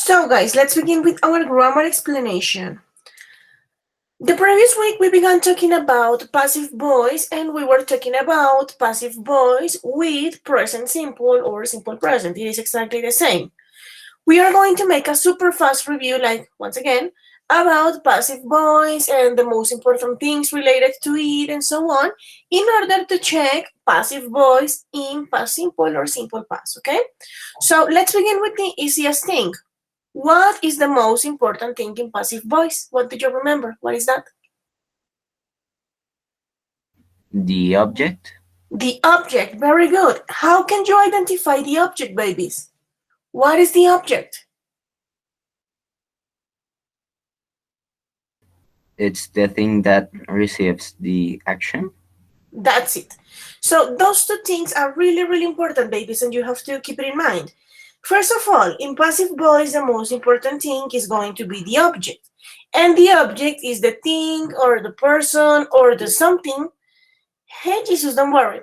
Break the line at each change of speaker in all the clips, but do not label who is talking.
So guys, let's begin with our grammar explanation. The previous week we began talking about passive voice and we were talking about passive voice with present simple or simple present. It is exactly the same. We are going to make a super fast review, like once again, about passive voice and the most important things related to it and so on, in order to check passive voice in past simple or simple past, okay? So let's begin with the easiest thing. What is the most important thing in passive voice? What do you remember? What is that?
The object,
The object. Very good. How can you identify the object, babies? What is the object?
it's the thing that receives the action.
That's it. So those two things are really, really important, babies, and you have to keep it in mind. First of all, in passive voice, the most important thing is going to be the object. And the object is the thing or the person or the something. Hey, Jesus, don't worry.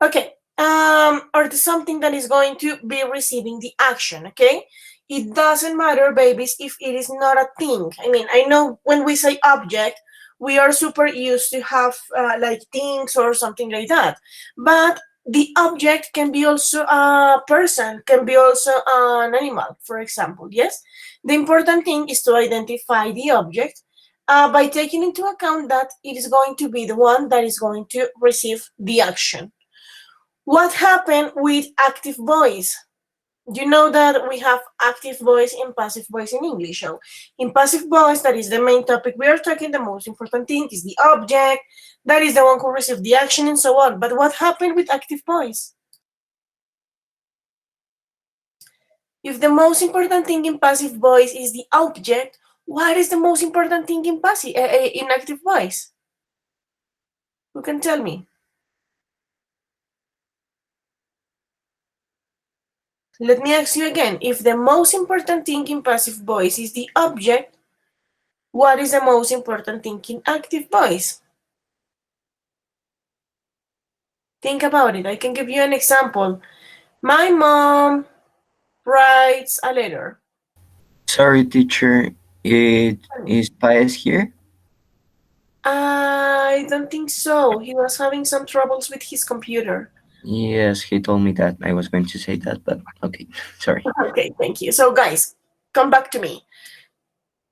Okay, or the something that is going to be receiving the action, okay? It doesn't matter, babies, if it is not a thing. I mean, I know when we say object, we are super used to have like things or something like that. But the object can be also a person, can be also an animal, for example, yes? The important thing is to identify the object by taking into account that it is going to be the one that is going to receive the action. What happened with active voice? You know that we have active voice and passive voice in English. So in passive voice, that is the main topic we are talking, the most important thing is the object, that is the one who received the action and so on. But what happened with active voice? If the most important thing in passive voice is the object, what is the most important thing in passive in active voice? Who can tell me? Let me ask you again. If the most important thing in passive voice is the object, what is the most important thing in active voice? Think about it. I can give you an example. My mom writes a letter.
Sorry, teacher, it is Paez here?
I don't think so. He was having some troubles with his computer.
Yes, he told me that. I was going to say that, but okay, sorry.
Okay, thank you. So guys, come back to me.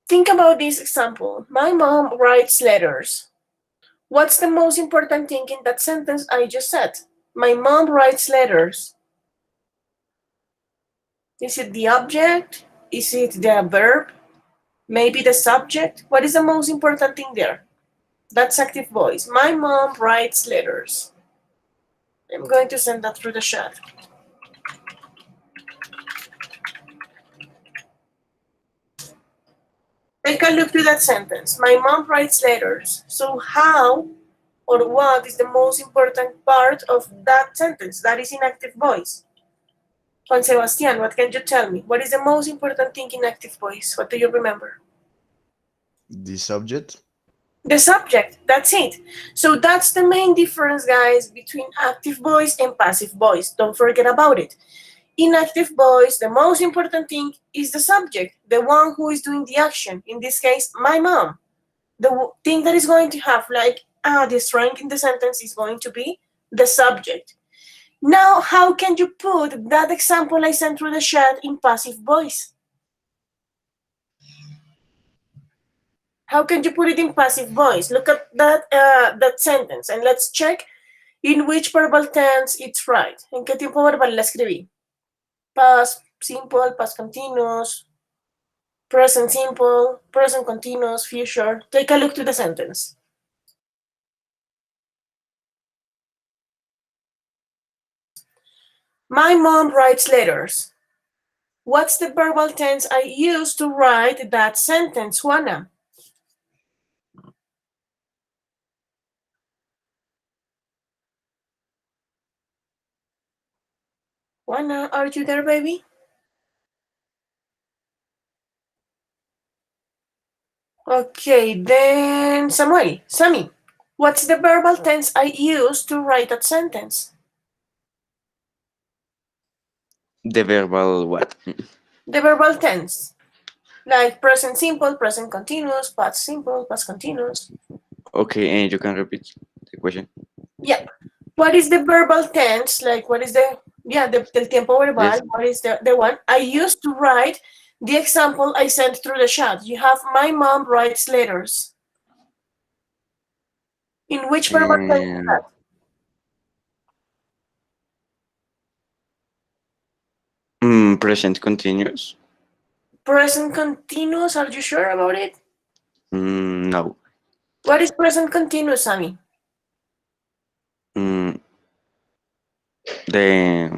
Think about this example. My mom writes letters. What's the most important thing in that sentence I just said? My mom writes letters. Is it the object? Is it the verb? Maybe the subject? What is the most important thing there? That's active voice. My mom writes letters. I'm going to send that through the chat. Take a look to that sentence. My mom writes letters. So how or what is the most important part of that sentence? That is in active voice. Juan Sebastian, what can you tell me? What is the most important thing in active voice? What do you remember?
The subject.
The subject, that's it. So that's the main difference, guys, between active voice and passive voice. Don't forget about it. In active voice, the most important thing is the subject, the one who is doing the action. In this case, my mom. The thing that is going to have like the strength in the sentence is going to be the subject. Now, how can you put that example I sent through the chat in passive voice? How can you put it in passive voice? Look at that sentence and let's check in which verbal tense it's right. ¿En qué tiempo verbal la escribí? Past simple, past continuous, present simple, present continuous, future. Take a look to the sentence. My mom writes letters. What's the verbal tense I use to write that sentence, Juana? Juana, are you there, baby? Okay, then Samuel, Sammy, what's the verbal tense I use to write that sentence?
The verbal what?
The verbal tense. Like present simple, present continuous, past simple, past continuous.
Okay, and you can repeat the question.
Yeah. What is the verbal tense? Like what is the tiempo verbal?
Yes.
What is the one? I used to write the example I sent through the chat. You have my mom writes letters. In which verbal tense is
And
that?
present continuous.
Present continuous, are you sure about it?
No.
What is present continuous, Sammy?
Mm, de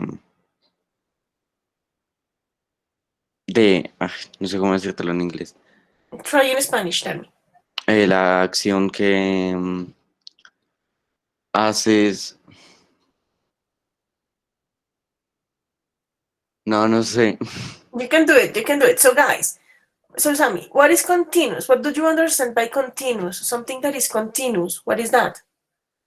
no sé cómo decírtelo en inglés.
Try in Spanish, tell me.
La acción que haces. No, no sé.
You can do it, you can do it. So guys, so Sammy, what is continuous? What do you understand by continuous? Something that is continuous, what is that?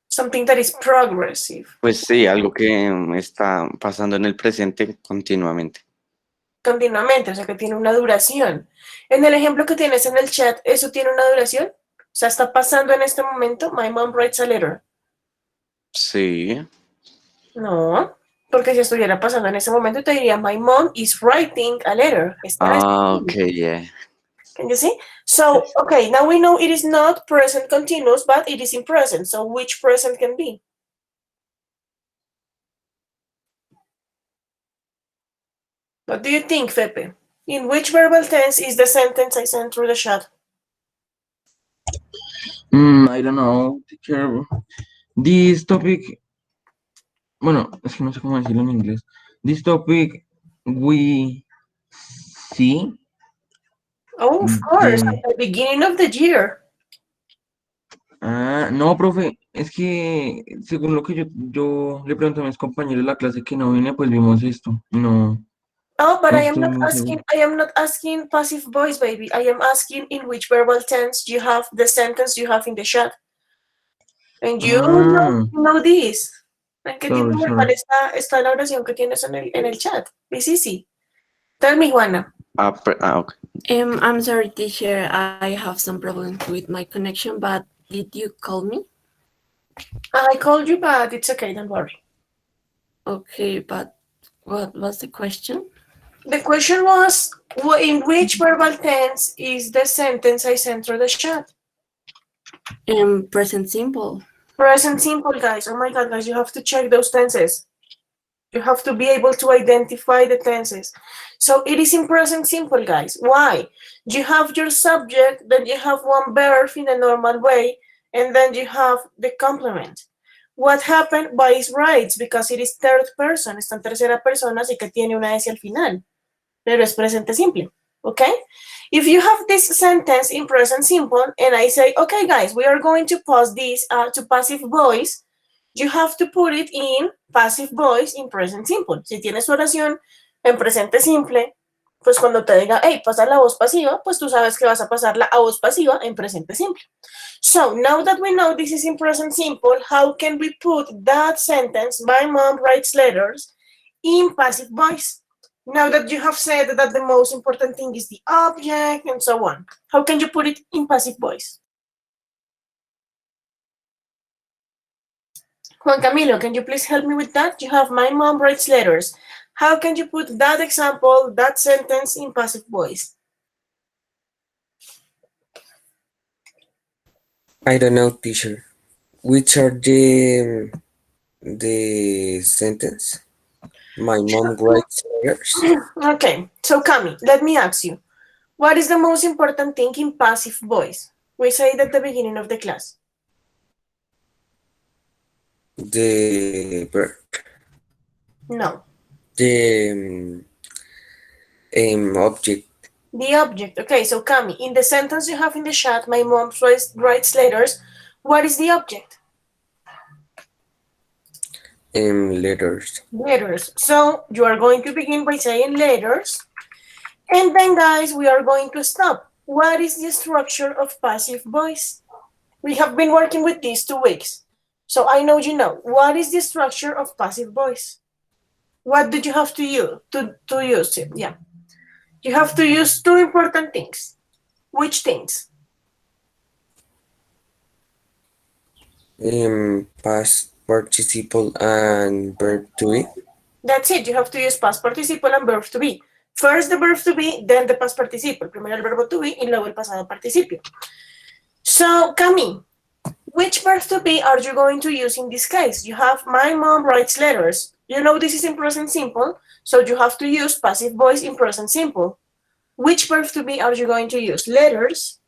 Something that is progressive.
Pues sí, algo que está pasando en el presente continuamente.
Continuamente, o sea que tiene una duración. En el ejemplo que tienes en el chat, ¿eso tiene una duración? O sea, está pasando en este momento, my mom writes a letter.
Sí.
No, porque si estuviera pasando en ese momento, te diría, my mom is writing a letter. Está
Ah,
escribiendo.
okay, yeah.
Can you see? So, okay, now we know it is not present continuous, but it is in present. So which present can be? What do you think, Fepe? In which verbal tense is the sentence I sent through the chat?
I don't know, teacher. This topic, bueno, es que no sé cómo decirlo en inglés. This topic we see
Oh, of course,
the...
at the beginning of the year.
Ah, no, profe, es que según lo que yo le pregunté a mis compañeros de la clase que no vine, pues vimos esto. No,
Oh, but
no
I am
estoy
not
muy seguro.
asking. I am not asking passive voice, baby. I am asking in which verbal tense you have the sentence you have in the chat. And
Ah,
you know this. ¿En qué tiempo verbal
sorry.
está la oración que tienes en el chat? It's easy. Tell me, Juana.
Okay.
I'm sorry, teacher. I have some problems with my connection, but did you call me?
I called you, but it's okay. Don't worry.
Okay, but what was the question?
The question was, in which verbal tense is the sentence I sent through the chat?
Present simple.
Present simple, guys. Oh my God, guys, you have to check those tenses. You have to be able to identify the tenses. So it is in present simple, guys. Why? You have your subject, then you have one verb in a normal way, and then you have the complement. What happened by its rights? Because it is third person, está en tercera persona, así que tiene una S al final, pero es presente simple, okay? If you have this sentence in present simple, and I say, okay, guys, we are going to pause this to passive voice, you have to put it in passive voice in present simple. Si tienes tu oración en presente simple, pues cuando te diga, hey, pasa la voz pasiva, pues tú sabes que vas a pasarla a voz pasiva en presente simple. So now that we know this is in present simple, how can we put that sentence, my mom writes letters, in passive voice? Now that you have said that the most important thing is the object and so on, how can you put it in passive voice? Juan Camilo, can you please help me with that? You have my mom writes letters. How can you put that example, that sentence in passive voice?
I don't know, teacher. Which are the sentence? My mom writes letters.
Okay, so Cami, let me ask you, what is the most important thing in passive voice? We say it at the beginning of the class.
The verb.
No,
The object.
the object. Okay, so Cami, in the sentence you have in the chat, my mom writes letters, what is the object?
Letters.
Letters. So you are going to begin by saying letters, and then guys, we are going to stop. What is the structure of passive voice? We have been working with these 2 weeks. So I know you know. What is the structure of passive voice? What did you have to use to use it? Yeah. You have to use two important things. Which things?
Past participle and verb to be.
That's it. You have to use past participle and verb to be. First the verb to be, then the past participle. Primero el verbo to be y luego el pasado participio. So, Cami, which verb to be are you going to use in this case? You have my mom writes letters. You know this is in present simple, so you have to use passive voice in present simple. Which verb to be are you going to use? Letters.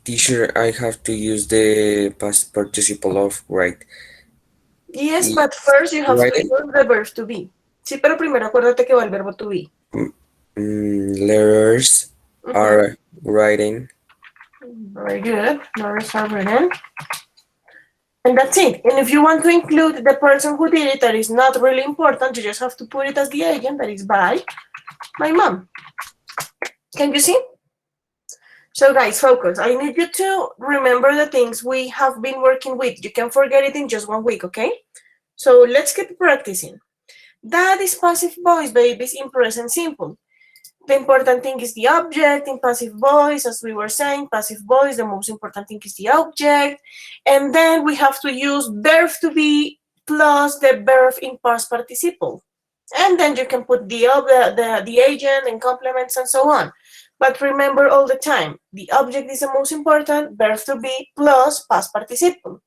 Teacher, I have to use the past participle of write.
Yes,
Y-
but first you have to
writing.
use the verb to be. Sí, pero primero acuérdate que va el verbo to be.
Letters are writing.
Very good. Letters are written. And that's it. And if you want to include the person who did it that is not really important, you just have to put it as the agent, that is by my mom. Can you see? So guys, focus. I need you to remember the things we have been working with. You can forget it in just 1 week, okay? So let's keep practicing. That is passive voice, babies, in present simple. The important thing is the object in passive voice, as we were saying, passive voice, the most important thing is the object. And then we have to use verb to be plus the verb in past participle. And then you can put the agent and complements and so on. But remember all the time, the object is the most important, verb to be plus past participle.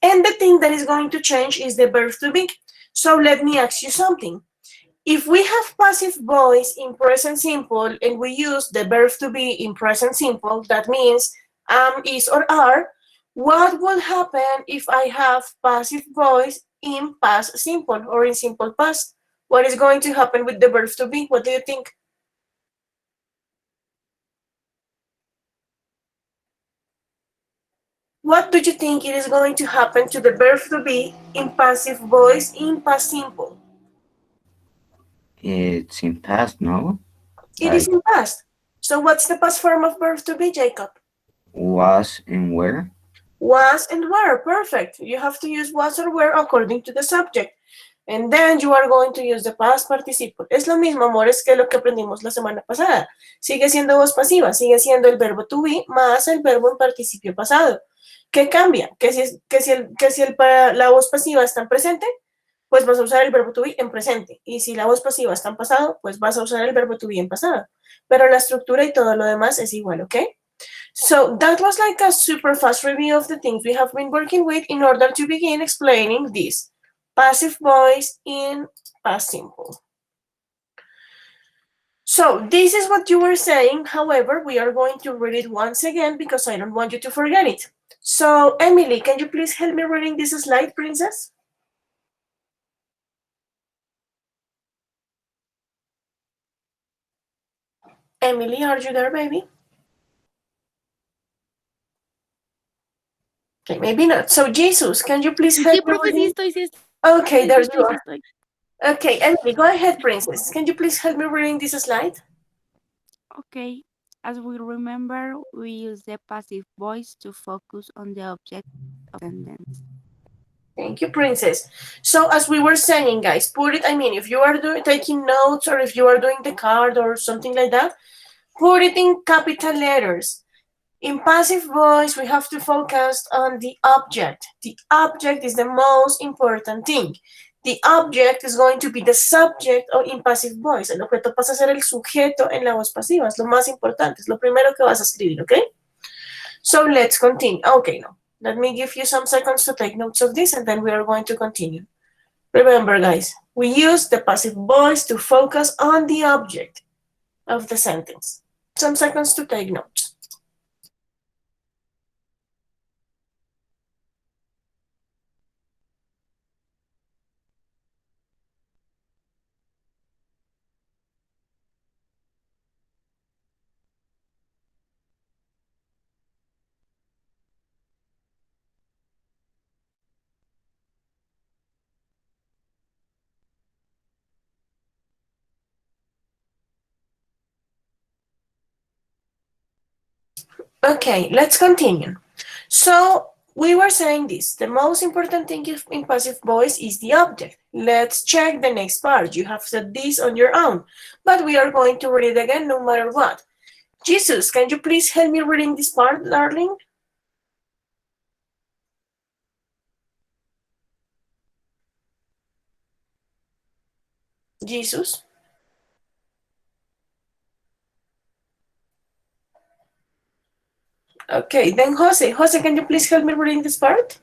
And the thing that is going to change is the verb to be. So let me ask you something. If we have passive voice in present simple and we use the verb to be in present simple, that means am, is, or are, what will happen if I have passive voice in past simple or in simple past? What is going to happen with the verb to be? What do you think? What do you think it is going to happen to the verb to be in passive voice in past simple?
It's in past, no?
It is in past. So what's the past form of verb to be, Jacob?
Was and where?
Was and were, perfect. You have to use was or were according to the subject. And then you are going to use the past participle. Es lo mismo, amores, que lo que aprendimos la semana pasada. Sigue siendo voz pasiva, sigue siendo el verbo to be más el verbo en participio pasado. ¿Qué cambia? Que si la voz pasiva está en presente, pues vas a usar el verbo to be en presente. Y si la voz pasiva está en pasado, pues vas a usar el verbo to be en pasado. Pero la estructura y todo lo demás es igual, ¿ok? So that was like a super fast review of the things we have been working with in order to begin explaining this. Passive voice in past simple. So this is what you were saying. However, we are going to read it once again because I don't want you to forget it. So Emily, can you please help me reading this slide, princess? Emily, are you there, baby? Okay, maybe not. So Jesus, can you please help
Sí,
me
profe, sí
reading?
estoy, sí estoy.
Okay,
Sí
there you
estoy, sí
are.
estoy.
Okay, Emily, go ahead, princess. Can you please help me reading this slide?
Okay. As we remember, we use the passive voice to focus on the object of sentence.
Thank you, princess. So as we were saying, guys, put it, I mean, if you are taking notes or if you are doing the card or something like that, put it in capital letters. In passive voice, we have to focus on the object. The object is the most important thing. The object is going to be the subject or in passive voice. El objeto pasa a ser el sujeto en la voz pasiva. Es lo más importante. Es lo primero que vas a escribir, ¿ok? So let's continue. Okay, no. Let me give you some seconds to take notes of this and then we are going to continue. Remember, guys, we use the passive voice to focus on the object of the sentence. Some seconds to take notes. Okay, let's continue. So We were saying this. The most important thing in passive voice is the object. Let's check the next part. You have said this on your own, but we are going to read it again no matter what. Jesus, can you please help me reading this part, darling? Jesus? Okay, then Jose. Jose, can you please help me reading this part?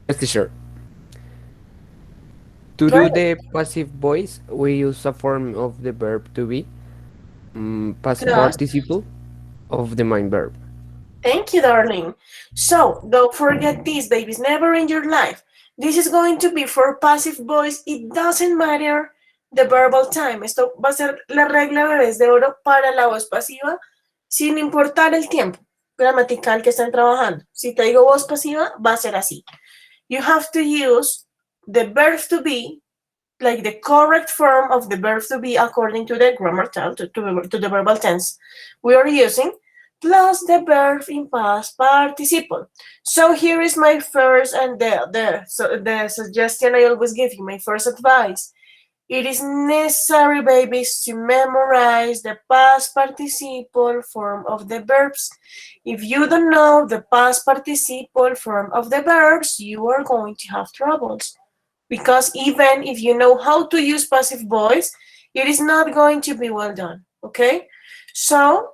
Yes, teacher. To
Go
do
ahead.
the passive voice, we use a form of the verb to be, past
Plus.
participle of the main verb.
Thank you, darling. So, don't forget this, babies, never in your life. This is going to be for passive voice. It doesn't matter the verbal time. Esto va a ser la regla bebés de oro para la voz pasiva, sin importar el tiempo gramatical que estén trabajando. Si te digo voz pasiva, va a ser así. You have to use the verb to be, like the correct form of the verb to be according to the grammar to the verbal tense we are using, plus the verb in past participle. So here is my first and the suggestion I always give you, my first advice. It is necessary, babies, to memorize the past participle form of the verbs. If you don't know the past participle form of the verbs, you are going to have troubles. Because even if you know how to use passive voice, it is not going to be well done, okay? So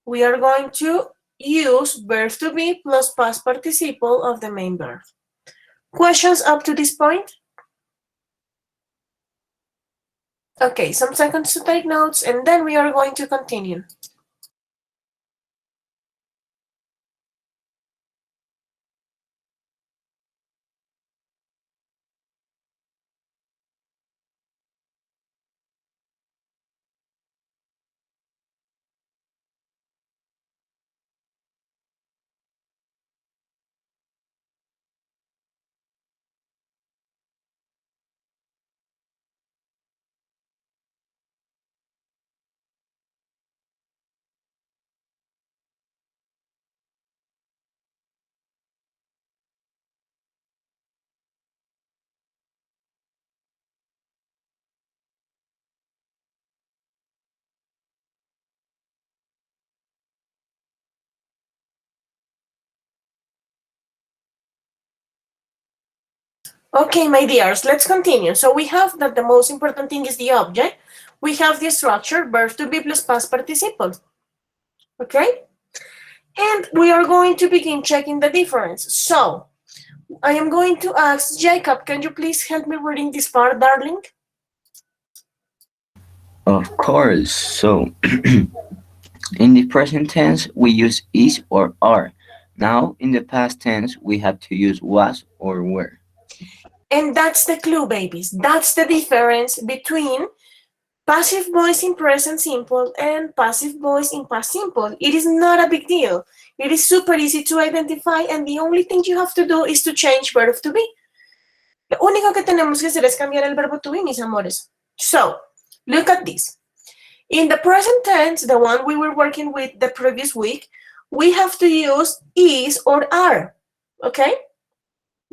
we are going to use verb to be plus past participle of the main verb. Questions up to this point? Okay, some seconds to take notes and then we are going to continue. Okay, my dears, let's continue. So we have that the most important thing is the object. We have the structure, verb to be plus past participle. Okay? And we are going to begin checking the difference. So I am going to ask Jacob, can you please help me reading this part, darling?
Of course. So, in the present tense, we use is or are. Now, in the past tense, we have to use was or were.
And that's the clue, babies. That's the difference between passive voice in present simple and passive voice in past simple. It is not a big deal. It is super easy to identify, and the only thing you have to do is to change verb to be. Lo único que tenemos que hacer es cambiar el verbo to be, mis amores. So, look at this. In the present tense, the one we were working with the previous week, we have to use is or are, okay?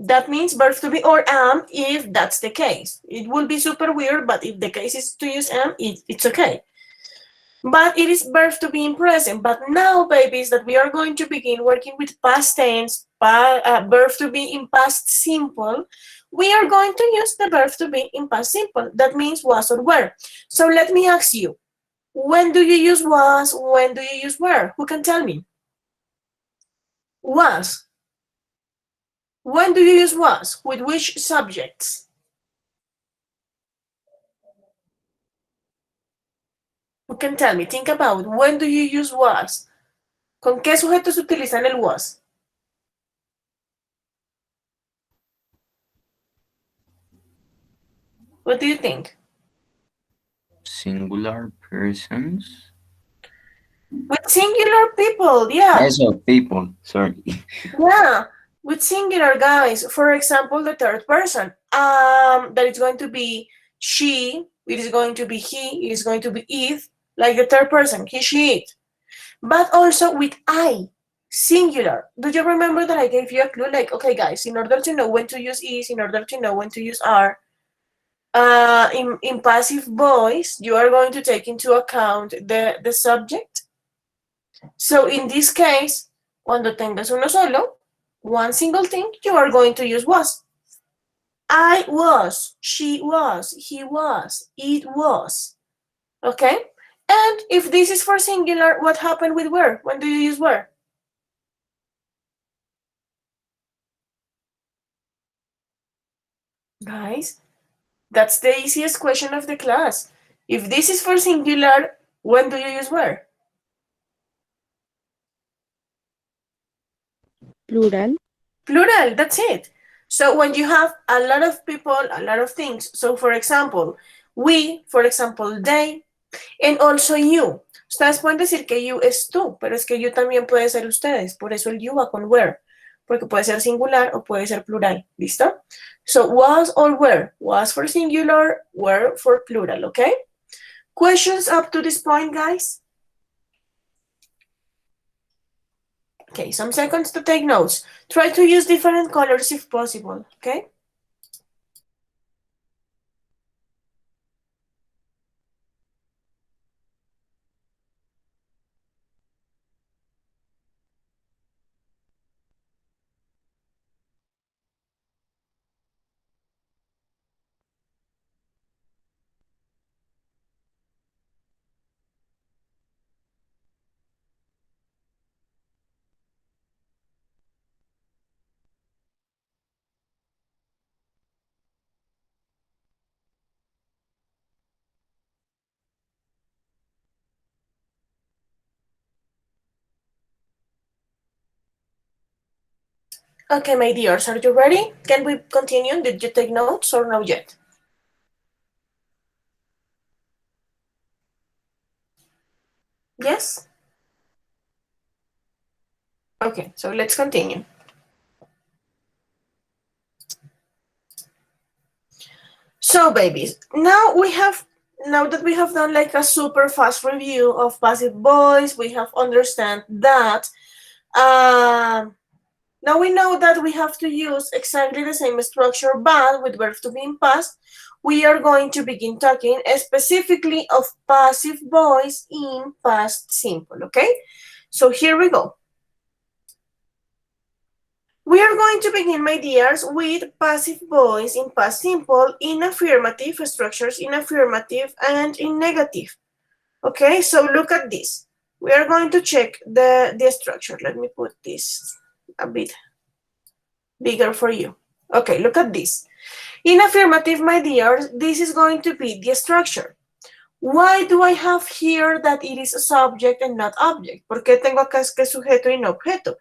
That means verb to be or am if that's the case. It will be super weird, but if the case is to use am, it's okay. But it is verb to be in present. But now, babies, that we are going to begin working with past tense, verb to be in past simple, we are going to use the verb to be in past simple. That means was or were. So let me ask you, when do you use was? When do you use were? Who can tell me? Was. When do you use was? With which subjects? Who can tell me? Think about when do you use was? ¿Con qué sujetos utilizan el was? What do you think?
Singular persons.
With singular people, yeah.
So people, sorry.
Yeah, with singular guys. For example, the third person. That is going to be she, it is going to be he, it is going to be it, like the third person, he, she, it. But also with I, singular. Do you remember that I gave you a clue? Like, okay, guys, in order to know when to use is, in order to know when to use are, in passive voice, you are going to take into account the subject. So in this case, cuando tengas uno solo, one single thing, you are going to use was. I was, she was, he was, it was. Okay? And if this is for singular, what happened with were? When do you use were? Guys, that's the easiest question of the class. If this is for singular, when do you use were?
Plural.
Plural, that's it. So when you have a lot of people, a lot of things. So for example, we, for example, they, and also you. Ustedes pueden decir que you es tú, pero es que you también puede ser ustedes. Por eso el you va con were, porque puede ser singular o puede ser plural. ¿Listo? So was or were. Was for singular, were for plural, okay? Questions up to this point, guys? Okay, some seconds to take notes. Try to use different colors if possible, okay? Okay, my dears, are you ready? Can we continue? Did you take notes or not yet? Yes? Okay, so let's continue. So, babies, now that we have done like a super fast review of passive voice, we have understand that now we know that we have to use exactly the same structure, but with verb to be in past. We are going to begin talking specifically of passive voice in past simple, okay? So here we go. We are going to begin, my dears, with passive voice in past simple, in affirmative, structures in affirmative and in negative. Okay, so look at this. We are going to check the structure. Let me put this a bit bigger for you. Okay, look at this. In affirmative, my dears, this is going to be the structure. Why do I have here that it is a subject and not object? ¿Por qué tengo acá es que sujeto y no objeto?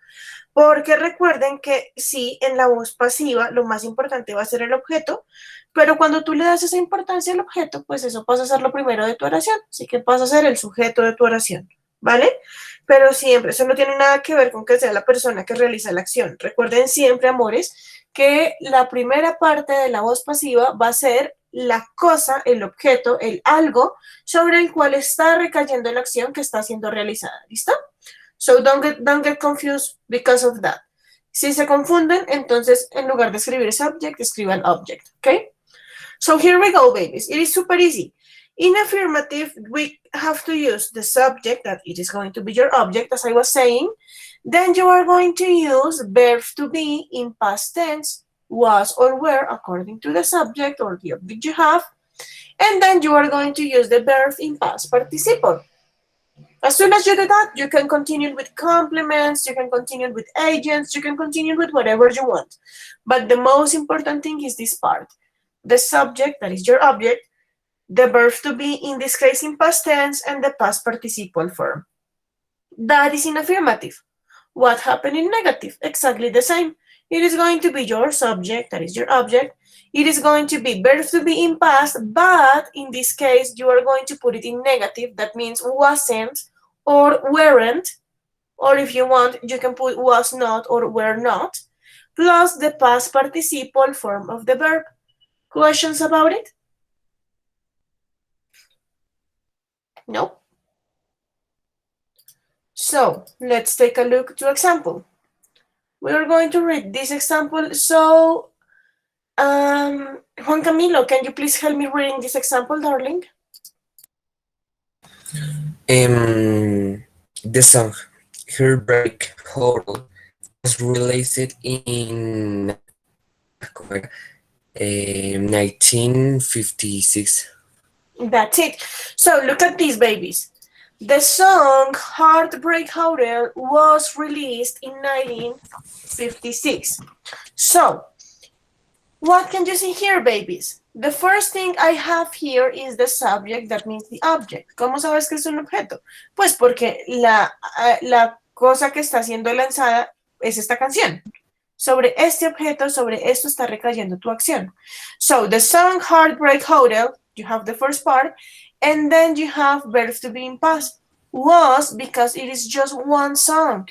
Porque recuerden que sí, en la voz pasiva lo más importante va a ser el objeto, pero cuando tú le das esa importancia al objeto, pues eso pasa a ser lo primero de tu oración, así que pasa a ser el sujeto de tu oración, ¿vale? Pero siempre, eso no tiene nada que ver con que sea la persona que realiza la acción. Recuerden siempre, amores, que la primera parte de la voz pasiva va a ser la cosa, el objeto, el algo sobre el cual está recayendo la acción que está siendo realizada, ¿listo? So don't get confused because of that. Si se confunden, entonces en lugar de escribir subject, escriban object, okay? So here we go, babies. It is super easy. In affirmative, we have to use the subject, that it is going to be your object, as I was saying. Then you are going to use verb to be in past tense, was or were, according to the subject or the object you have. And then you are going to use the verb in past participle. As soon as you do that, you can continue with complements, you can continue with agents, you can continue with whatever you want. But the most important thing is this part. The subject, that is your object, the verb to be, in this case in past tense, and the past participle form. That is in affirmative. What happened in negative? Exactly the same. It is going to be your subject, that is your object. It is going to be verb to be in past, but in this case, you are going to put it in negative. That means wasn't or weren't, or if you want, you can put was not or were not, plus the past participle form of the verb. Questions about it? No? So let's take a look to example. We are going to read this example. So, Juan Camilo, can you please help me reading this example, darling?
The song Heartbreak Hotel was released in 1956.
That's it. So look at these babies. The song Heartbreak Hotel was released in 1956. So, what can you see here, babies? The first thing I have here is the subject, that means the object. ¿Cómo sabes que es un objeto? Pues porque la cosa que está siendo lanzada es esta canción. Sobre este objeto, sobre esto está recayendo tu acción. So, the song Heartbreak Hotel, you have the first part, and then you have verb to be in past. Was, because it is just one song.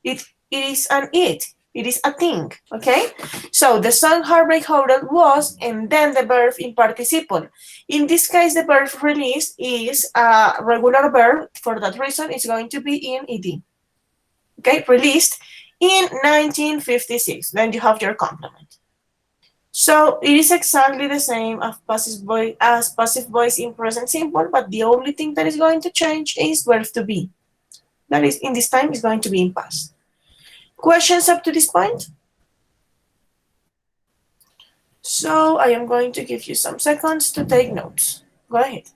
It is an it. It is a thing, okay? So, the song Heartbreak Hotel was, and then the verb in participle. In this case, the verb released is a regular verb. For that reason, it's going to be in ed. Okay, released in 1956. Then you have your complement. So it is exactly the same as passive voice in present simple, but the only thing that is going to change is verb to be. That is, in this time, is going to be in past. Questions up to this point? So I am going to give you some seconds to take notes. Go ahead.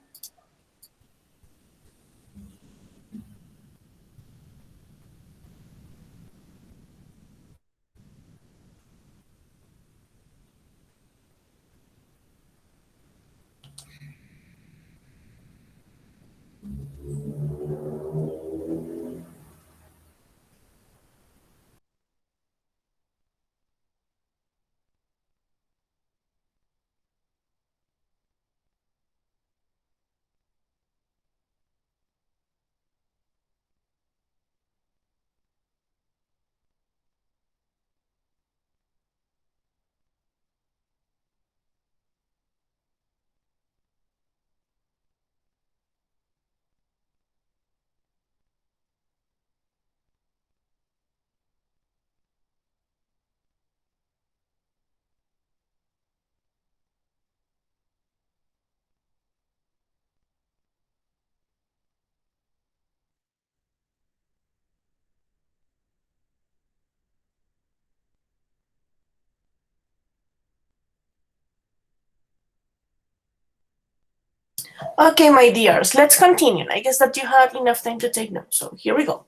Okay, my dears, let's continue. I guess that you had enough time to take notes, so here we go.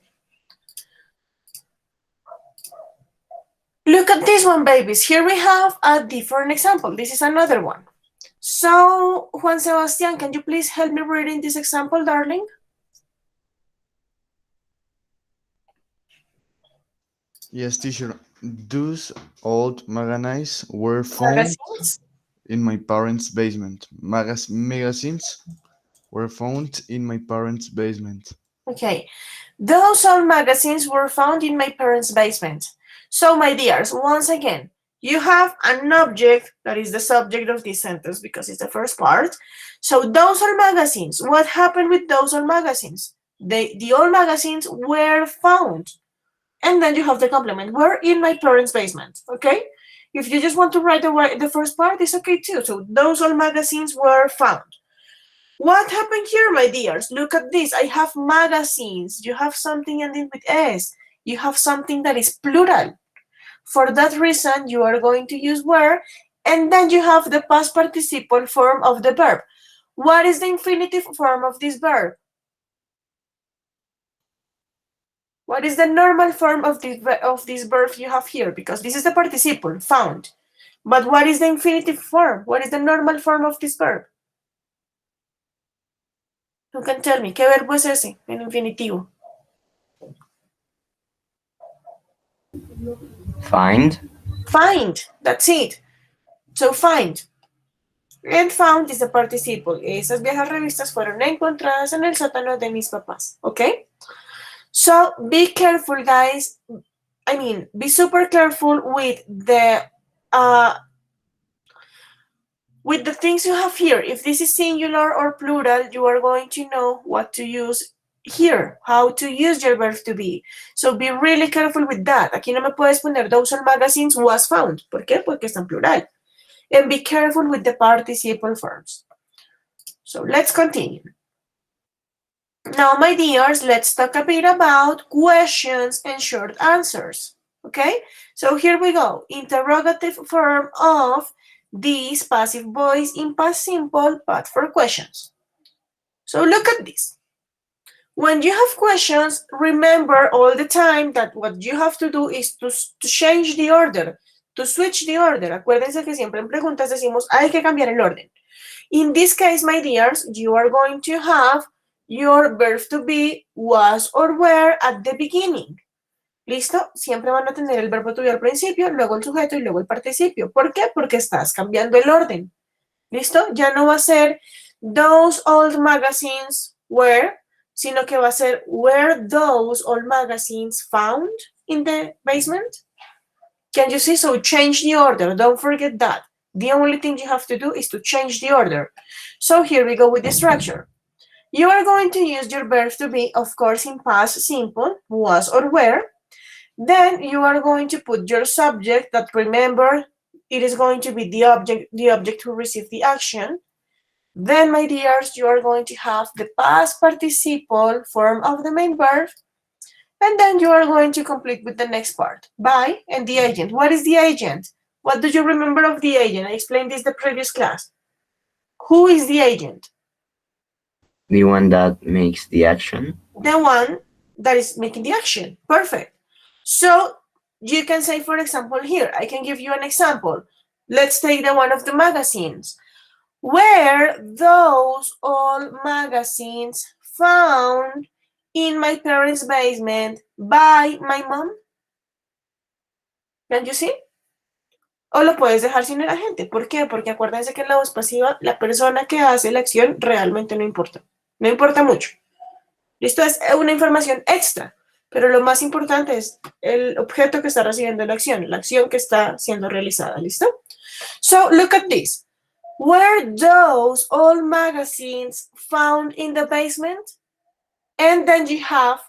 Look at this one, babies. Here we have a different example. This is another one. So, Juan Sebastian, can you please help me reading this example, darling?
Yes, teacher. Those old magazines were found
Magazines?
in my parents' basement. Magazines were found in my parents' basement.
Okay. Those old magazines were found in my parents' basement. So, my dears, once again, you have an object that is the subject of this sentence because it's the first part. So, those old magazines, what happened with those old magazines? The old magazines were found. And then you have the complement. Were in my parents' basement, okay? If you just want to write the first part, it's okay too. So, those old magazines were found. What happened here, my dears? Look at this. I have magazines. You have something ending with S. You have something that is plural. For that reason, you are going to use were, and then you have the past participle form of the verb. What is the infinitive form of this verb? What is the normal form of this verb you have here? Because this is the participle, found. But what is the infinitive form? What is the normal form of this verb? Who can tell me? ¿Qué verbo es ese en infinitivo?
Find.
Find. That's it. So find. And found is the participle. Esas viejas revistas fueron encontradas en el sótano de mis papás. Okay? So be careful, guys. I mean, be super careful with the things you have here. If this is singular or plural, you are going to know what to use here how to use your verb to be. So be really careful with that. Aquí no me puedes poner those old magazines was found. ¿Por qué? Porque está en plural. And be careful with the participle forms. So let's continue. Now, my dears, let's talk a bit about questions and short answers. Okay? So here we go. Interrogative form of this passive voice in past simple, but for questions. So look at this. When you have questions, remember all the time that what you have to do is to change the order, to switch the order. Acuérdense que siempre en preguntas decimos, hay que cambiar el orden. In this case, my dears, you are going to have your verb to be, was or were at the beginning. ¿Listo? Siempre van a tener el verbo to be al principio, luego el sujeto y luego el participio. ¿Por qué? Porque estás cambiando el orden. ¿Listo? Ya no va a ser those old magazines were, sino que va a ser were those old magazines found in the basement? Can you see? So change the order. Don't forget that. The only thing you have to do is to change the order. So here we go with the structure. You are going to use your verb to be, of course, in past simple, was or were. Then you are going to put your subject that, remember, it is going to be the object who received the action. Then, my dears, you are going to have the past participle form of the main verb. And then you are going to complete with the next part, by and the agent. What is the agent? What do you remember of the agent? I explained this the previous class. Who is the agent?
The one that makes the action.
The one that is making the action. Perfect. So you can say, for example, here, I can give you an example. Let's take the one of the magazines. Were those old magazines found in my parents' basement by my mom? Can you see? O lo puedes dejar sin el agente. ¿Por qué? Porque acuérdense que en la voz pasiva, la persona que hace la acción realmente no importa. No importa mucho. Listo, es una información extra. Pero lo más importante es el objeto que está recibiendo la acción que está siendo realizada. ¿Listo? So, look at this. Were those old magazines found in the basement? And then you have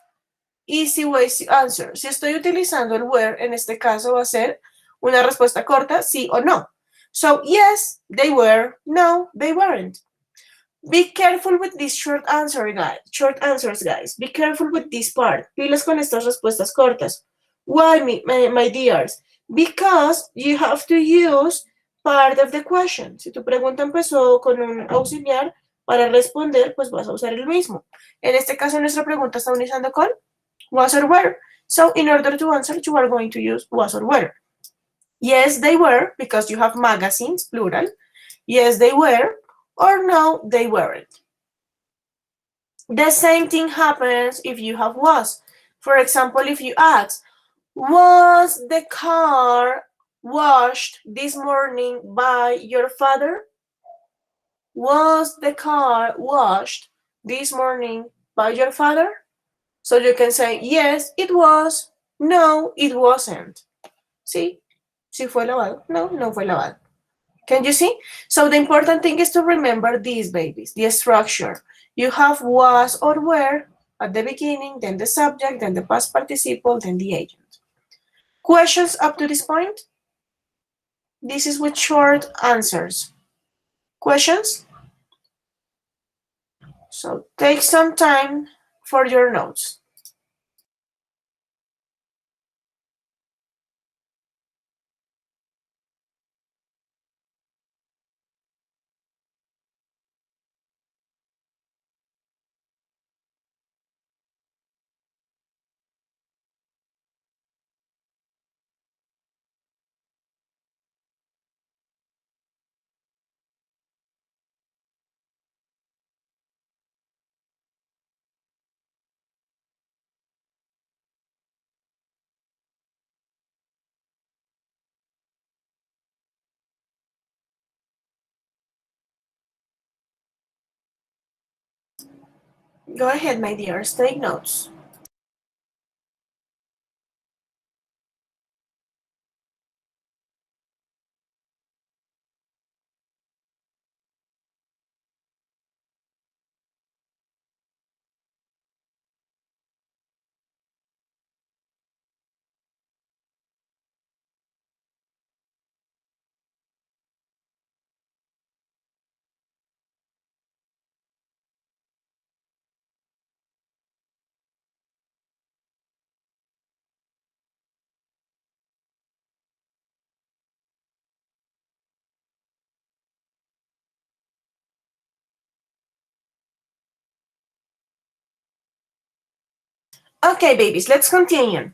easy ways to answer. Si estoy utilizando el were, en este caso va a ser una respuesta corta, sí o no. So, yes, they were. No, they weren't. Be careful with this short answers, guys. Be careful with this part. Pilas con estas respuestas cortas. Why, my dears? Because you have to use part of the question. Si tu pregunta empezó con un auxiliar, para responder, pues vas a usar el mismo. En este caso, nuestra pregunta está unizando con was or were. So, in order to answer, you are going to use was or were. Yes, they were, because you have magazines, plural. Yes, they were, or no, they weren't. The same thing happens if you have was. For example, if you ask, was the car washed this morning by your father? Was the car washed this morning by your father? So you can say, yes, it was. No, it wasn't. Sí, sí fue lavado. No, no fue lavado. Can you see? So the important thing is to remember these, babies, the structure. You have was or were at the beginning, then the subject, then the past participle, then the agent. Questions up to this point? This is with short answers. Questions? So take some time for your notes. Go ahead, my dears, take notes. Okay, babies, let's continue.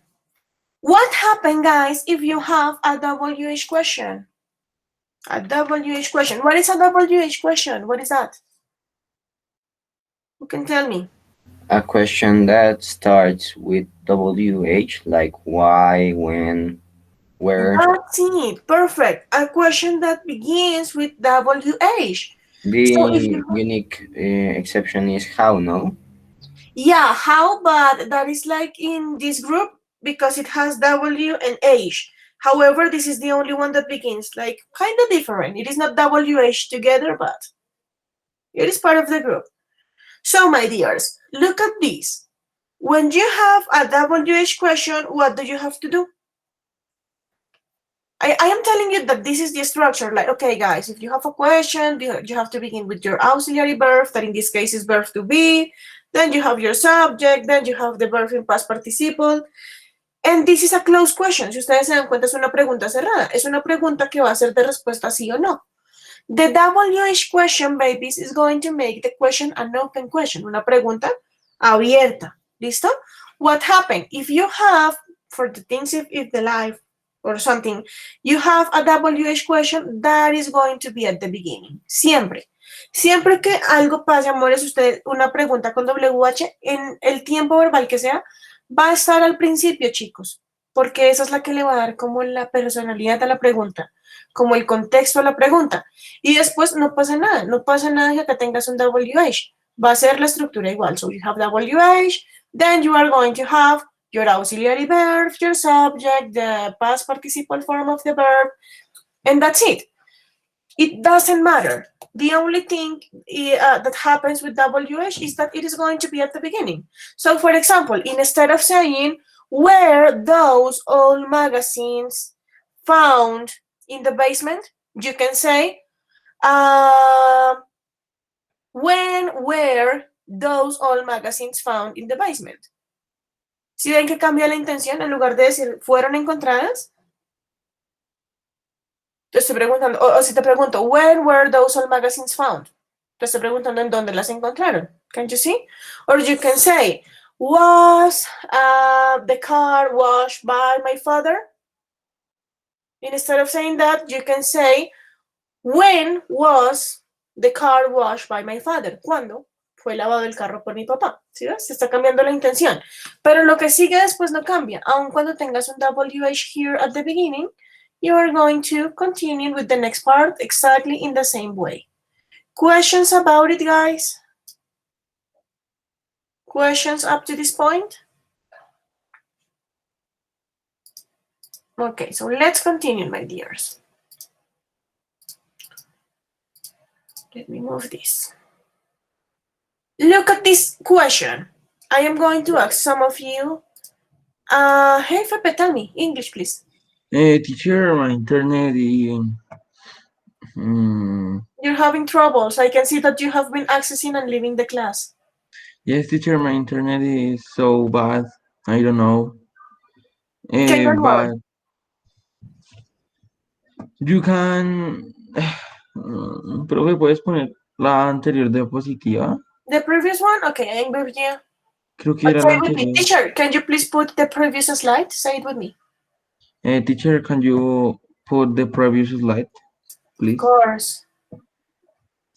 What happened, guys, if you have a WH question? A WH question. What is a WH question? What is that? Who can tell me?
A question that starts with WH, like why, when, where.
That's it. Perfect. A question that begins with WH. So if
The
you
unique exception is how, no?
yeah, how, but that is like in this group because it has W and H. However, this is the only one that begins like kind of different. It is not WH together, but it is part of the group. So, my dears, look at this. When you have a WH question, what do you have to do? I am telling you that this is the structure. Like, okay, guys, if you have a question, you have to begin with your auxiliary verb, that in this case is verb to be. Then you have your subject, then you have the verb in past participle. And this is a closed question. Si ustedes se dan cuenta, es una pregunta cerrada. Es una pregunta que va a ser de respuesta sí o no. The WH question, babies, is going to make the question an open question. Una pregunta abierta. ¿Listo? What happened? If you have, for the things if the life or something, you have a WH question, that is going to be at the beginning. Siempre. Siempre que algo pase, amores, usted una pregunta con WH, en el tiempo verbal que sea, va a estar al principio, chicos, porque esa es la que le va a dar como la personalidad a la pregunta, como el contexto a la pregunta. Y después no pasa nada que tengas un WH. Va a ser la estructura igual. So you have WH, then you are going to have your auxiliary verb, your subject, the past participle form of the verb, and that's it. It doesn't matter. The only thing that happens with WH is that it is going to be at the beginning. So, for example, instead of saying where those old magazines found in the basement, you can say when were those old magazines found in the basement. ¿Sí ven que cambia la intención en lugar de decir fueron encontradas? Te estoy preguntando, o si te pregunto, when were those old magazines found? Te estoy preguntando en dónde las encontraron. Can you see? Or you can say, was the car washed by my father? Instead of saying that, you can say, when was the car washed by my father? ¿Cuándo fue lavado el carro por mi papá? ¿Sí ves? Se está cambiando la intención. Pero lo que sigue después no cambia. Aun cuando tengas un WH here at the beginning, you are going to continue with the next part exactly in the same way. Questions about it, guys? Questions up to this point? Okay, so let's continue, my dears. Let me move this. Look at this question. I am going to ask some of you. Hey, Fepe, tell me. English, please.
Teacher, my internet is...
You're having troubles. I can see that you have been accessing and leaving the class.
Yes, teacher, my internet is so bad. I don't know.
Okay, don't worry.
But you can... Profe, ¿puedes poner la anterior diapositiva?
The previous one? Okay, I'm with you.
Creo que era
Say
la
it with me.
anterior.
Teacher, can you please put the previous slide? Say it with me.
Teacher, can you put the previous slide, please?
Of course.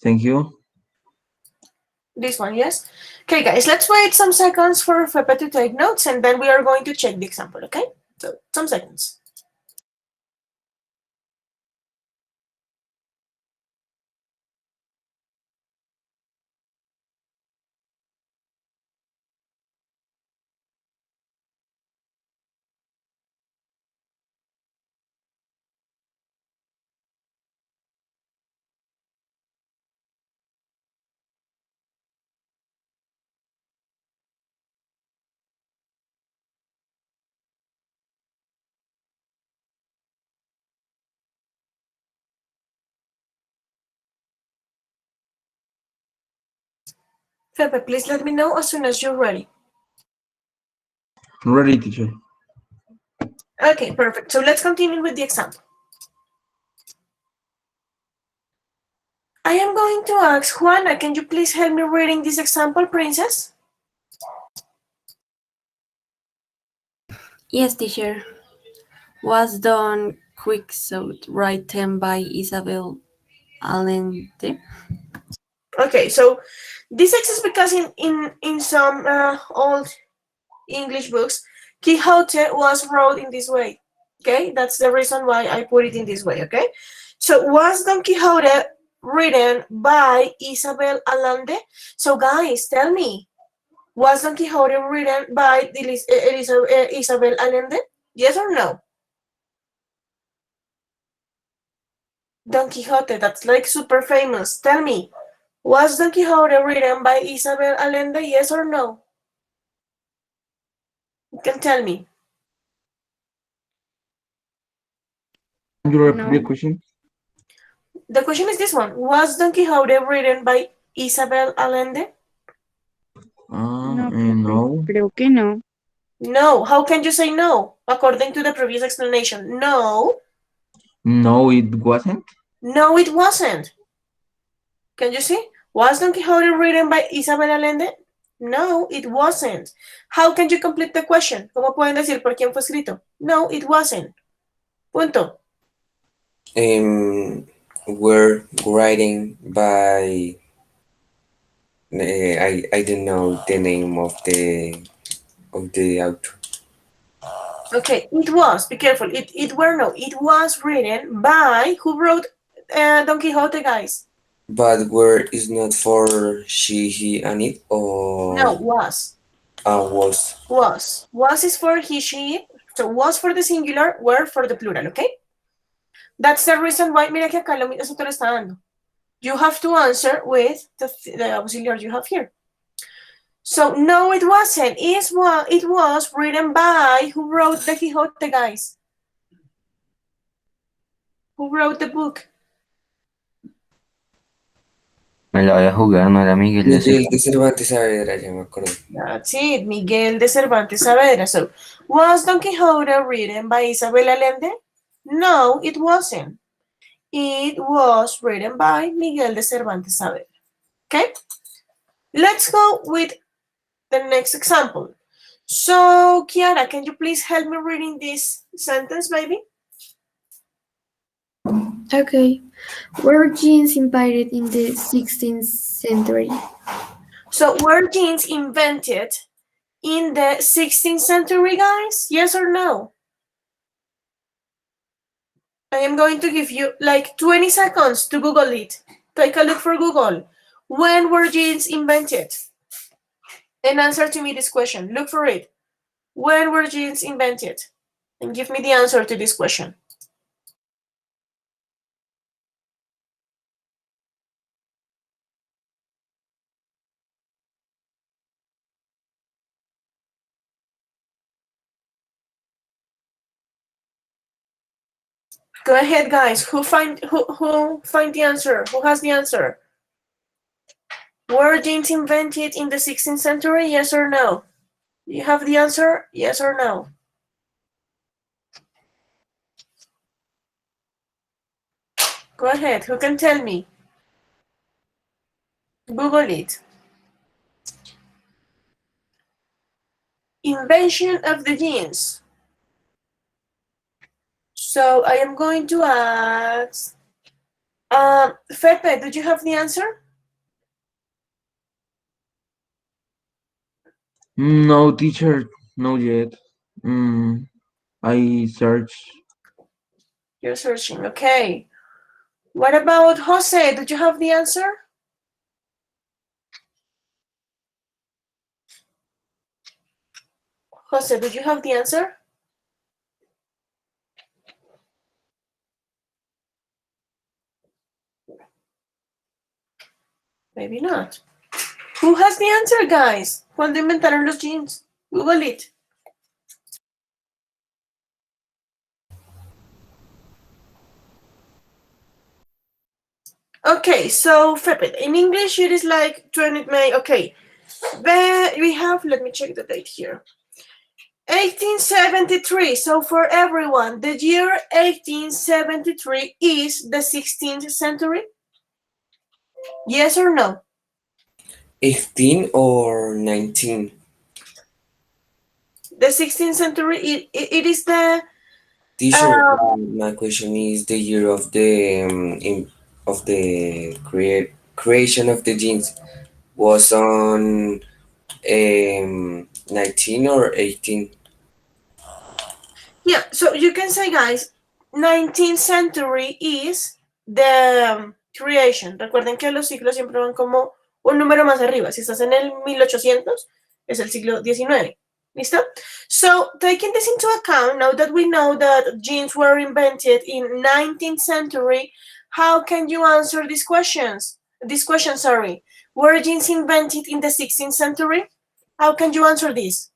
Thank you.
This one, yes? Okay, guys, let's wait some seconds for Fepe to take notes, and then we are going to check the example, okay? So, some seconds. Fepe, please let me know as soon as you're ready.
Ready, teacher.
Okay, perfect. So let's continue with the example. I am going to ask Juana, can you please help me reading this example, princess?
Yes, teacher. Was Don Quixote written by Isabel Allende?
Okay, so this exists because in some old English books, Quixote was wrote in this way. Okay, that's the reason why I put it in this way. Okay, so was Don Quixote written by Isabel Allende? So guys, tell me, was Don Quixote written by Isabel Allende? Yes or no? Don Quixote, that's like super famous. Tell me, was Don Quixote written by Isabel Allende? Yes or no? You can tell me.
Can you repeat the
No.
question?
The question is this one. Was Don Quixote written by Isabel Allende?
No, profe.
No.
Creo que no.
No. How can you say no? According to the previous explanation. No.
No, it wasn't.
No, it wasn't. Can you see? Was Don Quixote written by Isabel Allende? No, it wasn't. How can you complete the question? ¿Cómo pueden decir por quién fue escrito? No, it wasn't. Punto.
Were writing by I don't know the name of the author,
Okay, it was. Be careful. It was written by who wrote Don Quixote, guys?
but were is not for she, he, and it,
No,
or
was.
was.
Was is for he, she, it. So was for the singular, were for the plural, okay? That's the reason why, mira que acá eso te lo está dando. You have to answer with the auxiliary you have here. So no, it wasn't. It was written by, who wrote the Quixote, guys? Who wrote the book?
Me la voy a jugar, no era Miguel de
Miguel
Cervantes.
de Cervantes Saavedra, ya me acordé.
That's it, Miguel de Cervantes Saavedra. So, was Don Quixote written by Isabel Allende? No, it wasn't. It was written by Miguel de Cervantes Saavedra. Okay? Let's go with the next example. So, Kiara, can you please help me reading this sentence, baby?
Okay. Were jeans invented in the 16th century?
So, were jeans invented in the 16th century, guys? Yes or no? I am going to give you like 20 seconds to Google it. Take a look for Google. When were jeans invented? And answer to me this question. Look for it. When were jeans invented? And give me the answer to this question. Go ahead, guys. Who find the answer? Who has the answer? Were jeans invented in the 16th century? Yes or no? You have the answer? Yes or no? Go ahead. Who can tell me? Google it. Invention of the jeans. So I am going to ask, Fepe, did you have the answer?
No, teacher, no yet. I search.
You're searching, okay. What about Jose? Did you have the answer? Jose, did you have the answer? Maybe not. Who has the answer, guys? ¿Cuándo inventaron los jeans? Google it. Okay, so Fepet, in English it is like 20 May. Okay, we have, let me check the date here. 1873. So for everyone, the year 1873 is the 16th century? Yes or no?
18 or 19?
The 16th century, it is the
Teacher, my question is the year of the of the creation of the jeans was on 19 or 18.
yeah, so you can say, guys, 19th century is the creation. Recuerden que los siglos siempre van como un número más arriba. Si estás en el 1800, es el siglo XIX. ¿Listo? So, taking this into account, now that we know that jeans were invented in 19th century, how can you answer these questions? This question, sorry. Were jeans invented in the 16th century? How can you answer this?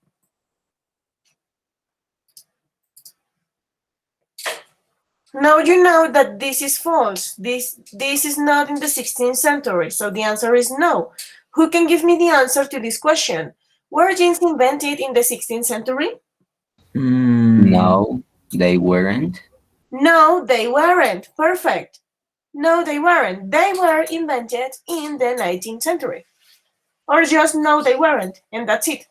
Now you know that this is false. This is not in the 16th century, so the answer is no. Who can give me the answer to this question? Were jeans invented in the 16th century?
No, they weren't.
No, they weren't. Perfect. No, they weren't. They were invented in the 19th century. Or just no, they weren't, and that's it.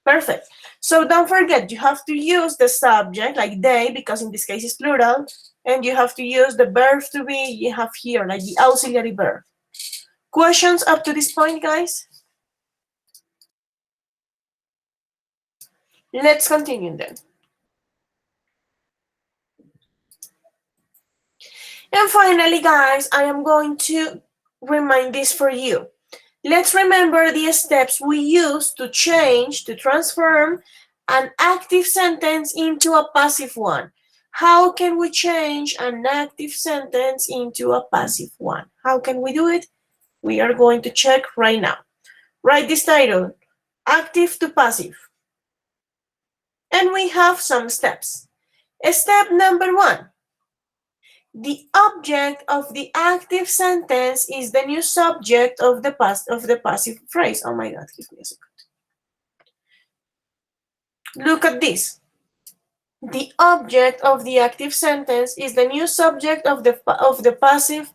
Perfect. So don't forget, you have to use the subject, like they, because in this case it's plural, and you have to use the verb to be you have here, like the auxiliary verb. Questions up to this point, guys? Let's continue then. And finally, guys, I am going to remind this for you. Let's remember the steps we use to change, to transform an active sentence into a passive one. How can we change an active sentence into a passive one? How can we do it? We are going to check right now. Write this title, active to passive. And we have some steps. Step number 1. The object of the active sentence is the new subject of the passive phrase. Oh my God, give me a second. Look at this. The object of the active sentence is the new subject of the passive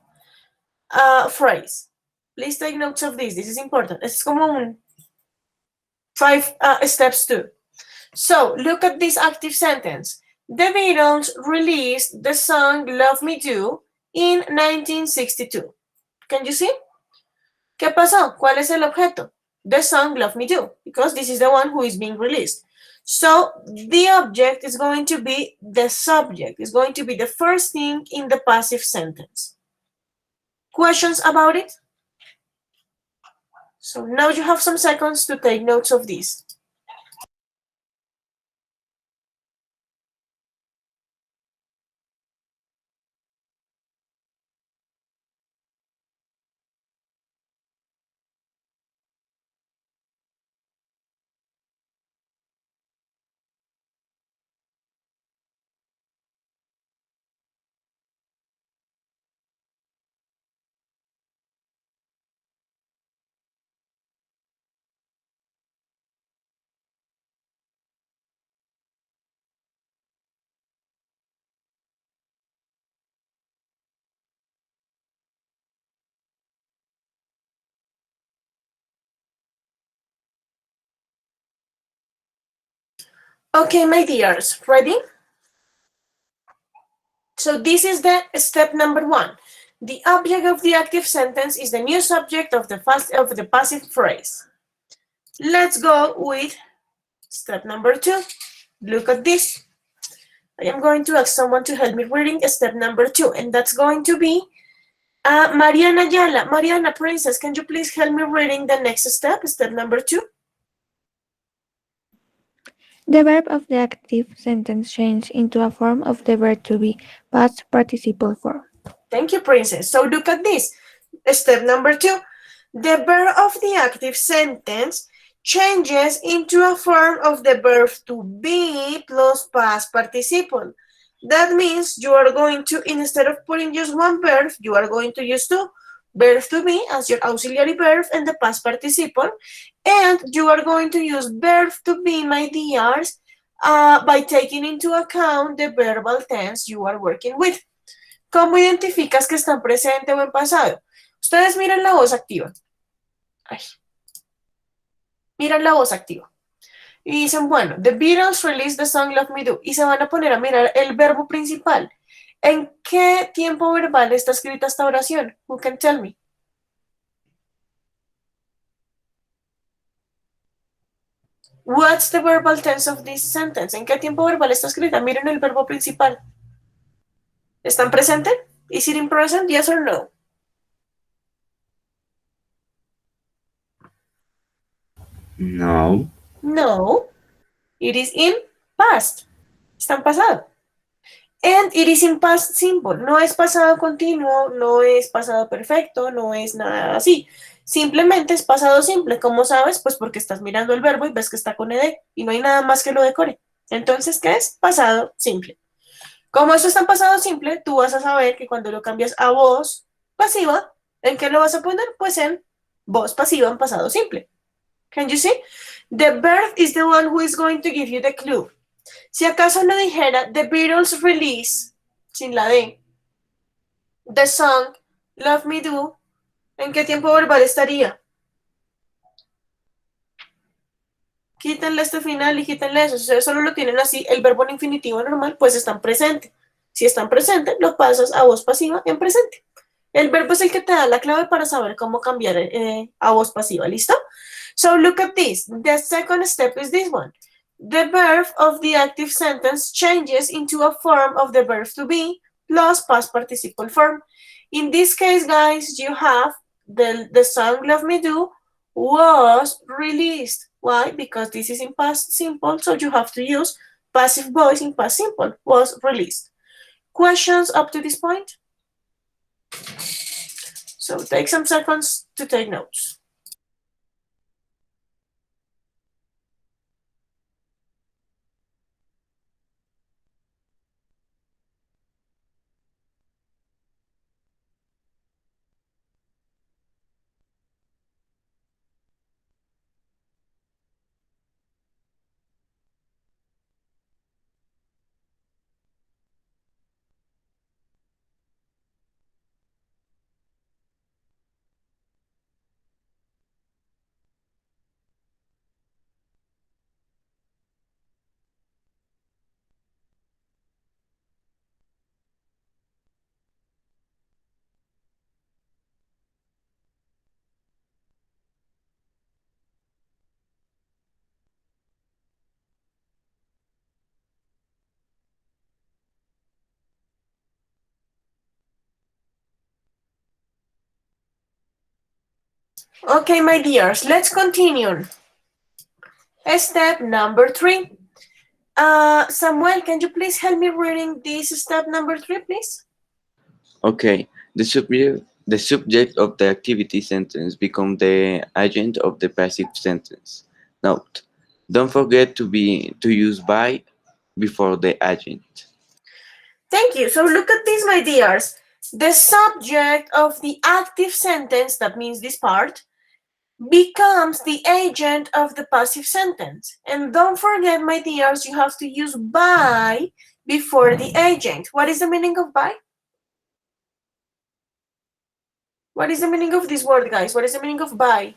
phrase. Please take notes of this. This is important. Es como 5 steps too. So look at this active sentence. The Beatles released the song Love Me Do in 1962. Can you see? ¿Qué pasó? ¿Cuál es el objeto? The song Love Me Do, because this is the one who is being released. So the object is going to be the subject. It's going to be the first thing in the passive sentence. Questions about it? So now you have some seconds to take notes of this. Okay, my dears, ready? So this is the step number 1. The object of the active sentence is the new subject of the passive phrase. Let's go with step number 2. Look at this. I am going to ask someone to help me reading step number 2, and that's going to be Mariana Yala. Mariana Princess, can you please help me reading the next step, step number 2?
The verb of the active sentence changes into a form of the verb to be, past participle form.
Thank you, Princess. So look at this. Step number 2. The verb of the active sentence changes into a form of the verb to be plus past participle. That means you are going to, instead of putting just one verb, you are going to use 2. Verb to be as your auxiliary verb and the past participle. And you are going to use verb to be, my dears, by taking into account the verbal tense you are working with. ¿Cómo identificas que está en presente o en pasado? Ustedes miran la voz activa. Ay. Miran la voz activa. y dicen, bueno, The Beatles released the song Love Me Do, y se van a poner a mirar el verbo principal. ¿En qué tiempo verbal está escrita esta oración? Who can tell me? What's the verbal tense of this sentence? ¿En qué tiempo verbal está escrita? Miren el verbo principal. ¿Están presente? Is it in present? Yes or no?
No.
No. It is in past. Está en pasado. And it is in past simple. No es pasado continuo, no es pasado perfecto, no es nada así. Simplemente es pasado simple. ¿Cómo sabes? Pues porque estás mirando el verbo y ves que está con ed y no hay nada más que lo decore. Entonces, ¿qué es? Pasado simple. Como esto está en pasado simple, tú vas a saber que cuando lo cambias a voz pasiva, ¿en qué lo vas a poner? Pues en voz pasiva en pasado simple. Can you see? The verb is the one who is going to give you the clue. Si acaso no dijera The Beatles release, sin la D, the song Love Me Do, ¿en qué tiempo verbal estaría? Quítenle este final y quítenle eso. Si ustedes solo lo tienen así, el verbo en infinitivo normal, pues está en presente. Si está en presente, lo pasas a voz pasiva en presente. El verbo es el que te da la clave para saber cómo cambiar a voz pasiva. ¿Listo? So look at this. The second step is this one. The verb of the active sentence changes into a form of the verb to be plus past participle form. In this case, guys, you have the song Love Me Do was released. Why? Because this is in past simple, so you have to use passive voice in past simple. Was released. Questions up to this point? So take some seconds to take notes. Okay, my dears, let's continue. Step number 3. Samuel, can you please help me reading this step number 3, please?
Okay, the subject of the activity sentence becomes the agent of the passive sentence. Note, don't forget to use by before the agent.
Thank you. So look at this, my dears. The subject of the active sentence, that means this part, becomes the agent of the passive sentence. And don't forget, my dears, you have to use by before the agent. What is the meaning of by? What is the meaning of this word, guys? What is the meaning of by?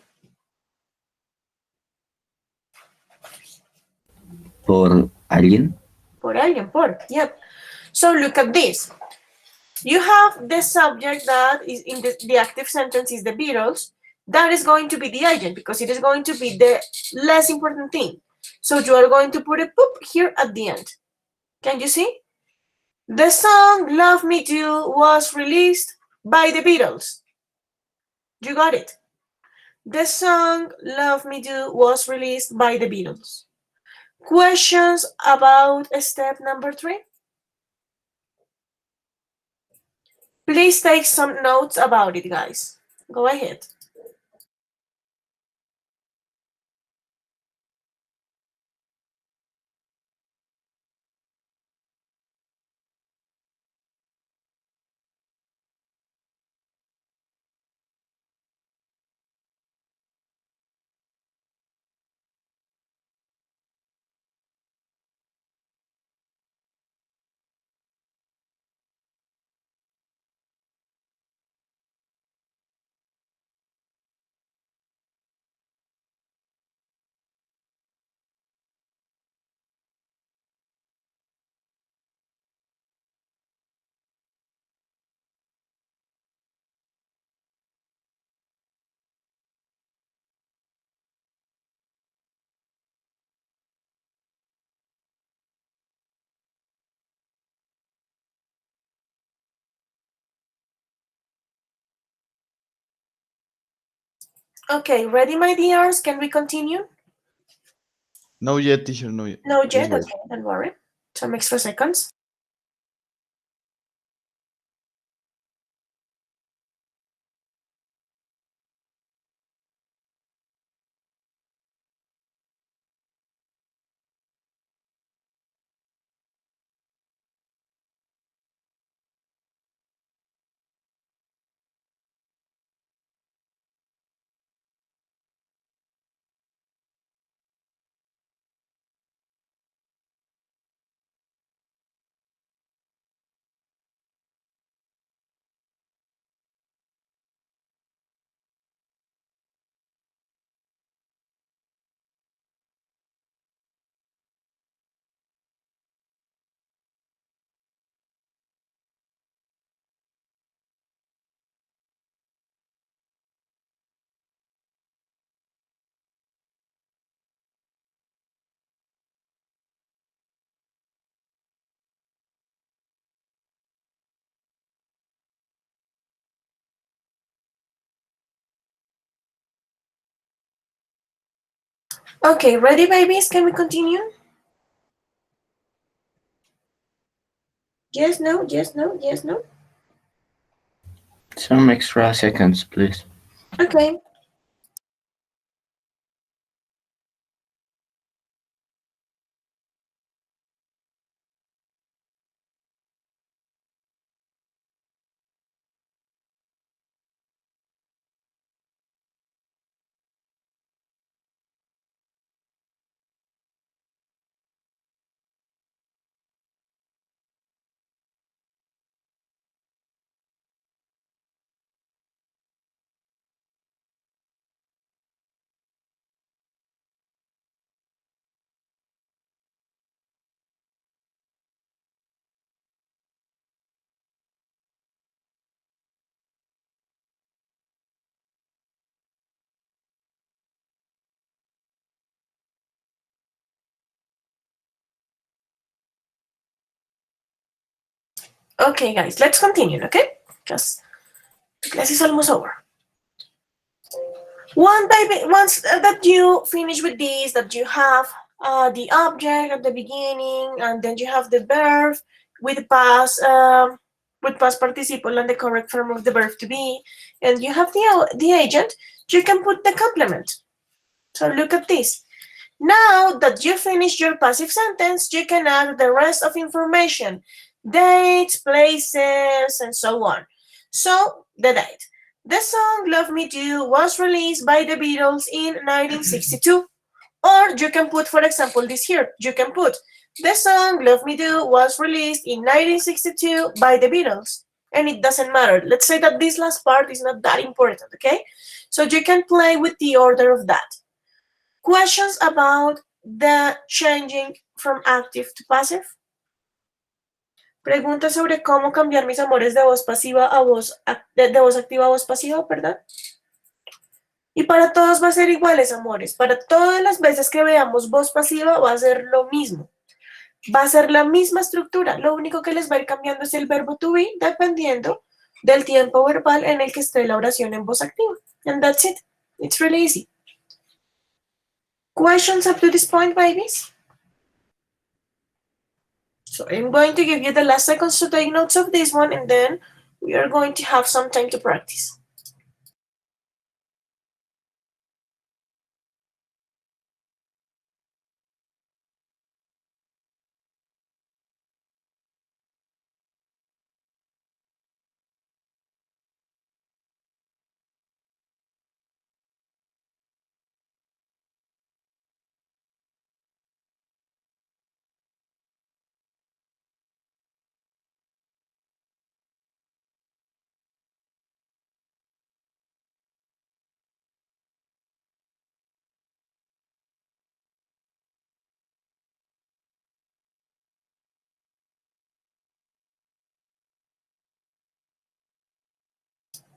Por alguien.
Por alguien, por. Yep. So look at this. You have the subject that is in the active sentence is the Beatles. That is going to be the agent because it is going to be the less important thing. So you are going to put a poop here at the end. Can you see? The song Love Me Do was released by the Beatles. You got it. The song Love Me Do was released by the Beatles. Questions about step number 3? Please take some notes about it, guys. Go ahead. Okay, ready, my dears? Can we continue?
No yet, teacher, no yet.
No
Please
yet?
wait.
Okay, don't worry. Some extra seconds. Okay, ready, babies? Can we continue? Yes, no, yes, no, yes, no.
Some extra seconds, please.
Okay. Okay, guys, let's continue, okay? Because the class is almost over. Once that you finish with this, that you have the object at the beginning, and then you have the verb with past participle and the correct form of the verb to be, and you have the agent, you can put the complement. So look at this. Now that you finished your passive sentence, you can add the rest of information, dates, places, and so on. So, the date. The song Love Me Do was released by the Beatles in 1962. Or you can put, for example, this here. You can put, the song Love Me Do was released in 1962 by the Beatles. And it doesn't matter. Let's say that this last part is not that important, okay? So you can play with the order of that. Questions about the changing from active to passive. Preguntas sobre cómo cambiar mis amores de voz pasiva a de voz activa a voz pasiva, perdón. Y para todos va a ser iguales, amores. Para todas las veces que veamos voz pasiva va a ser lo mismo. Va a ser la misma estructura. Lo único que les va a ir cambiando es el verbo to be dependiendo del tiempo verbal en el que esté la oración en voz activa. And that's it. It's really easy. Questions up to this point, babies? So I'm going to give you the last seconds to take notes of this one, and then we are going to have some time to practice.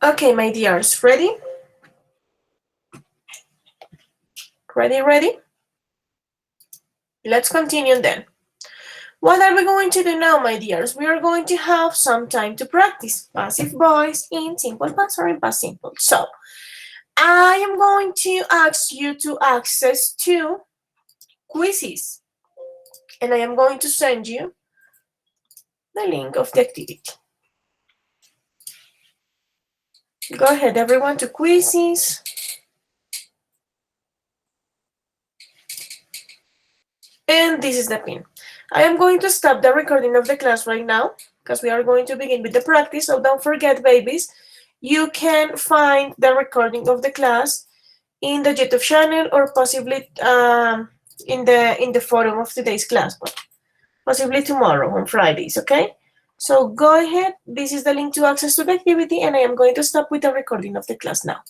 Okay, my dears, ready? Ready? Let's continue then. What are we going to do now, my dears? We are going to have some time to practice passive voice in simple past or in past simple. So, I am going to ask you to access two quizzes, and I am going to send you the link of the activity. Go ahead, everyone, to quizzes. And this is the pin. I am going to stop the recording of the class right now because we are going to begin with the practice. So don't forget, babies, you can find the recording of the class in the YouTube channel or possibly in the forum of today's class, but possibly tomorrow on Fridays, okay? So go ahead. This is the link to access to the activity, and I am going to stop with the recording of the class now.